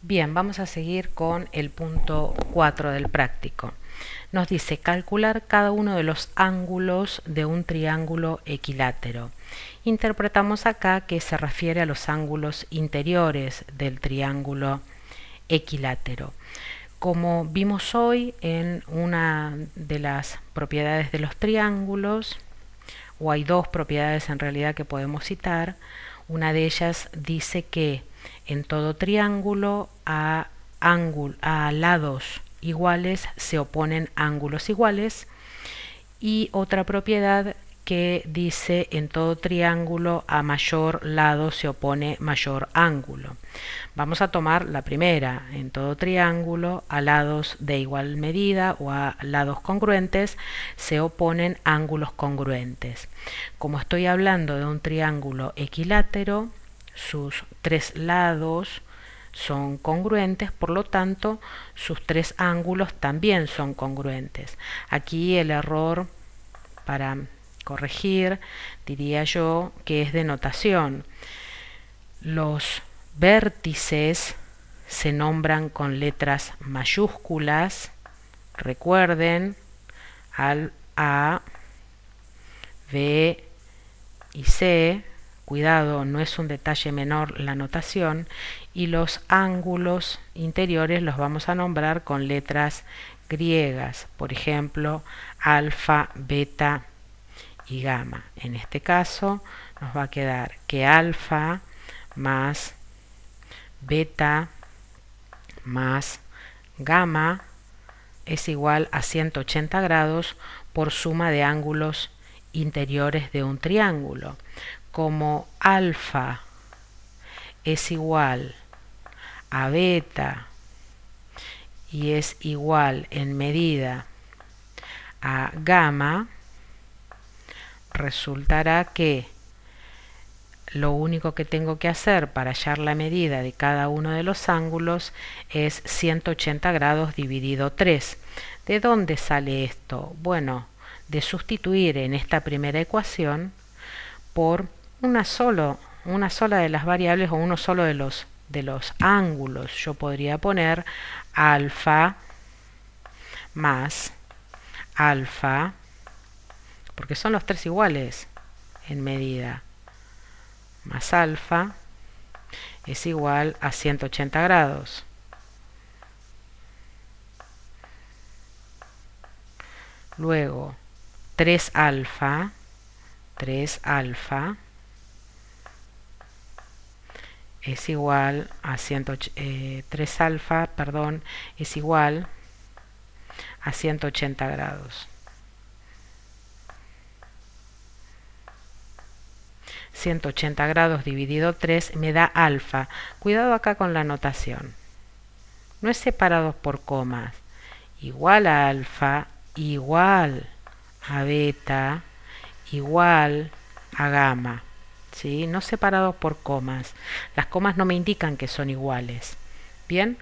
Bien, vamos a seguir con el punto 4 del práctico. Nos dice calcular cada uno de los ángulos de un triángulo equilátero. Interpretamos acá que se refiere a los ángulos interiores del triángulo equilátero. Como vimos hoy en una de las propiedades de los triángulos, o hay dos propiedades en realidad que podemos citar, una de ellas dice que en todo triángulo a lados iguales se oponen ángulos iguales, y otra propiedad que dice en todo triángulo a mayor lado se opone mayor ángulo. Vamos a tomar la primera. En todo triángulo a lados de igual medida o a lados congruentes se oponen ángulos congruentes. Como estoy hablando de un triángulo equilátero, sus tres lados son congruentes, por lo tanto sus tres ángulos también son congruentes. Aquí el error para corregir diría yo que es de notación. Los vértices se nombran con letras mayúsculas. Recuerden, al A, B y C. Cuidado, no es un detalle menor la notación. Y los ángulos interiores los vamos a nombrar con letras griegas. Por ejemplo, alfa, beta y gamma. En este caso nos va a quedar que alfa más beta más gamma es igual a 180 grados por suma de ángulos interiores de un triángulo. Como alfa es igual a beta y es igual en medida a gamma, resultará que lo único que tengo que hacer para hallar la medida de cada uno de los ángulos es 180 grados dividido 3. ¿De dónde sale esto? Bueno, de sustituir en esta primera ecuación por una sola de las variables o uno solo de los ángulos. Yo podría poner alfa más alfa, porque son los tres iguales en medida, más alfa es igual a 180 grados. Luego 3 alfa es igual a 3 alfa, perdón, es igual a 180 grados. 180 grados dividido 3 me da alfa. Cuidado acá con la notación. No es separados por comas. Igual a alfa, igual a beta, igual a gamma. ¿Sí? No separados por comas. Las comas no me indican que son iguales. Bien.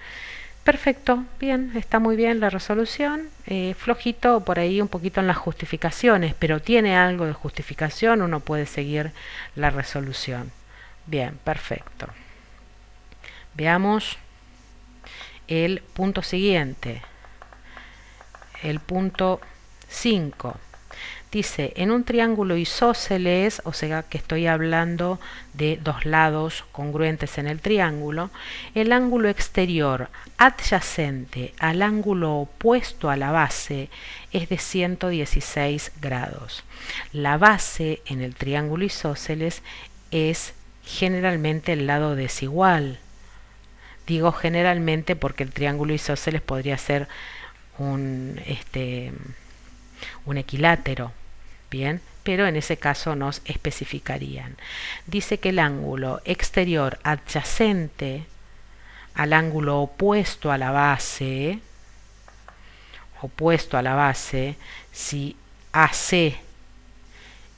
Perfecto, bien, está muy bien la resolución, flojito por ahí un poquito en las justificaciones, pero tiene algo de justificación, uno puede seguir la resolución. Bien, perfecto. Veamos el punto siguiente, el punto 5. Dice, en un triángulo isósceles, o sea que estoy hablando de dos lados congruentes en el triángulo, el ángulo exterior adyacente al ángulo opuesto a la base es de 116 grados. La base en el triángulo isósceles es generalmente el lado desigual. Digo generalmente porque el triángulo isósceles podría ser un equilátero. Bien, pero en ese caso nos especificarían. Dice que el ángulo exterior adyacente al ángulo opuesto a la base, si AC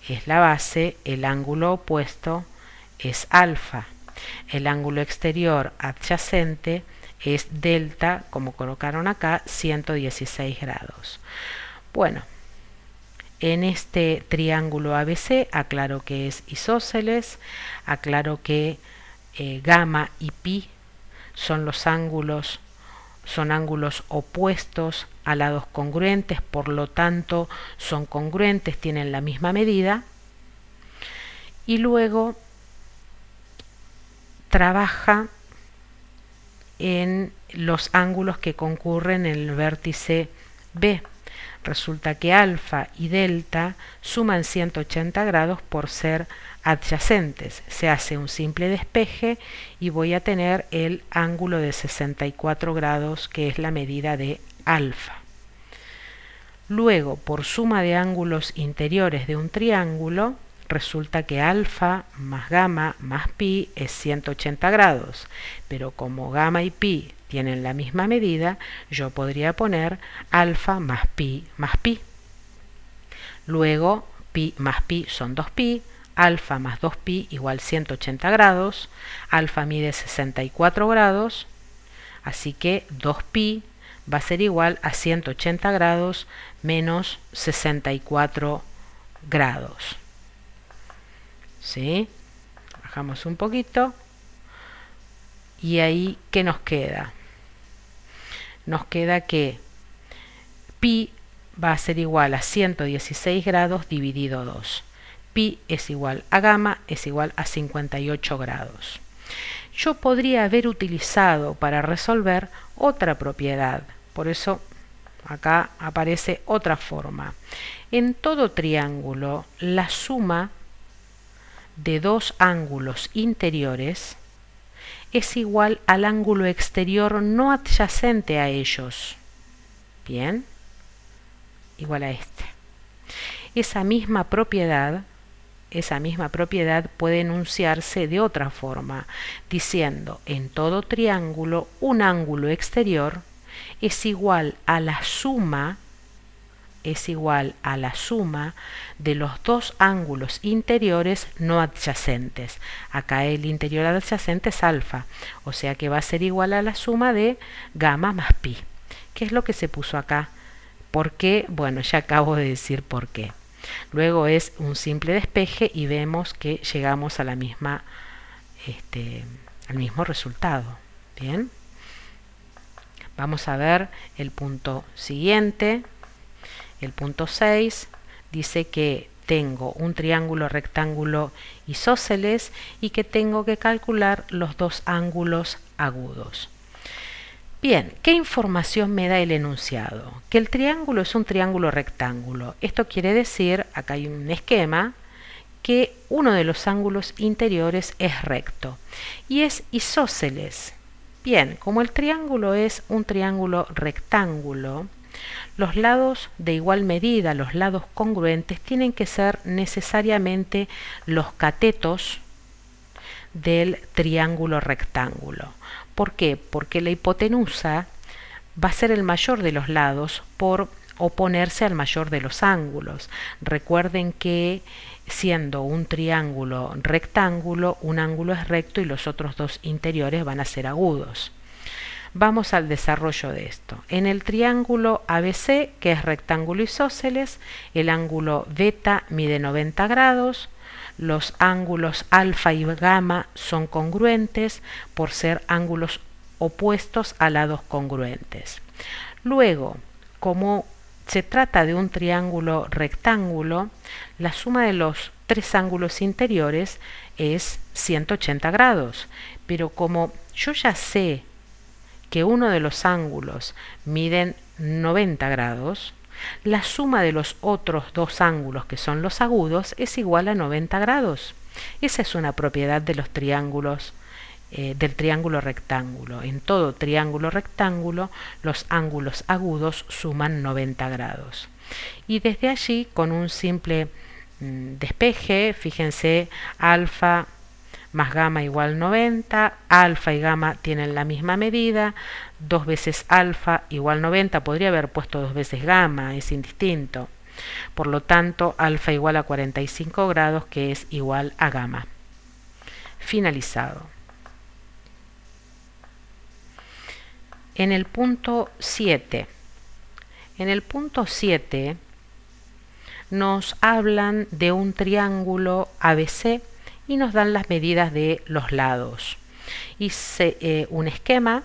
es la base, el ángulo opuesto es alfa. El ángulo exterior adyacente es delta, como colocaron acá, 116 grados. Bueno, en este triángulo ABC aclaro que es isósceles, aclaro que gamma y pi son ángulos opuestos a lados congruentes, por lo tanto son congruentes, tienen la misma medida. Y luego trabaja en los ángulos que concurren en el vértice B. Resulta que alfa y delta suman 180 grados por ser adyacentes. Se hace un simple despeje y voy a tener el ángulo de 64 grados, que es la medida de alfa. Luego, por suma de ángulos interiores de un triángulo, resulta que alfa más gamma más pi es 180 grados, pero como gamma y pi tienen la misma medida, yo podría poner alfa más pi más pi. Luego, pi más pi son 2pi, alfa más 2pi igual 180 grados, alfa mide 64 grados, así que 2pi va a ser igual a 180 grados menos 64 grados. ¿Sí? Bajamos un poquito. Y ahí, ¿qué nos queda? Nos queda que pi va a ser igual a 116 grados dividido 2. Pi es igual a gamma, es igual a 58 grados. Yo podría haber utilizado para resolver otra propiedad. Por eso acá aparece otra forma. En todo triángulo, la suma de dos ángulos interiores es igual al ángulo exterior no adyacente a ellos. Bien, igual a este. Esa misma propiedad puede enunciarse de otra forma, diciendo: en todo triángulo un ángulo exterior es igual a la suma de los dos ángulos interiores no adyacentes. Acá el interior adyacente es alfa, o sea que va a ser igual a la suma de gamma más pi. ¿Qué es lo que se puso acá? ¿Por qué? Bueno, ya acabo de decir por qué. Luego es un simple despeje y vemos que llegamos a la misma, al mismo resultado. Bien. Vamos a ver el punto siguiente. El punto 6 dice que tengo un triángulo rectángulo isósceles y que tengo que calcular los dos ángulos agudos. Bien, ¿qué información me da el enunciado? Que el triángulo es un triángulo rectángulo. Esto quiere decir, acá hay un esquema, que uno de los ángulos interiores es recto y es isósceles. Bien, como el triángulo es un triángulo rectángulo, los lados de igual medida, los lados congruentes, tienen que ser necesariamente los catetos del triángulo rectángulo. ¿Por qué? Porque la hipotenusa va a ser el mayor de los lados por oponerse al mayor de los ángulos. Recuerden que siendo un triángulo rectángulo, un ángulo es recto y los otros dos interiores van a ser agudos. Vamos al desarrollo de esto. En el triángulo ABC, que es rectángulo isósceles, el ángulo beta mide 90 grados, los ángulos alfa y gamma son congruentes por ser ángulos opuestos a lados congruentes. Luego, como se trata de un triángulo rectángulo, la suma de los tres ángulos interiores es 180 grados, pero como yo ya sé que uno de los ángulos miden 90 grados, la suma de los otros dos ángulos, que son los agudos, es igual a 90 grados. Esa es una propiedad de los triángulos, del triángulo rectángulo. En todo triángulo rectángulo, los ángulos agudos suman 90 grados. Y desde allí, con un simple despeje, fíjense, alfa más gamma igual 90, alfa y gamma tienen la misma medida, 2 veces alfa igual 90, podría haber puesto 2 veces gamma, es indistinto. Por lo tanto, alfa igual a 45 grados, que es igual a gamma. Finalizado. En el punto 7. En el punto 7 nos hablan de un triángulo ABC y nos dan las medidas de los lados. Hice un esquema.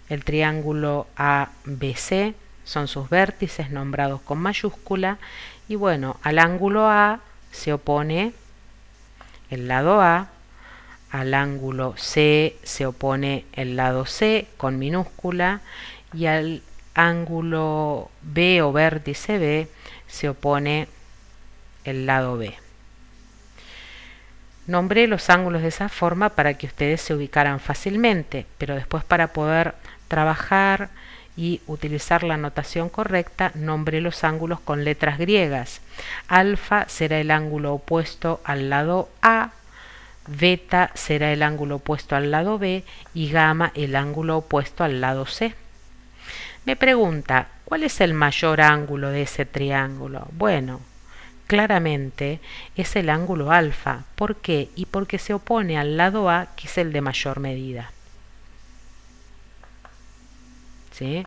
El triángulo ABC son sus vértices nombrados con mayúscula. Y bueno, al ángulo A se opone el lado A. Al ángulo C se opone el lado C con minúscula. Y al ángulo B o vértice B se opone el lado B. Nombré los ángulos de esa forma para que ustedes se ubicaran fácilmente, pero después para poder trabajar y utilizar la notación correcta, nombré los ángulos con letras griegas. Alfa será el ángulo opuesto al lado A, beta será el ángulo opuesto al lado B y gamma el ángulo opuesto al lado C. Me pregunta, ¿cuál es el mayor ángulo de ese triángulo? Bueno, claramente es el ángulo alfa. ¿Por qué? Y porque se opone al lado A, que es el de mayor medida. ¿Sí?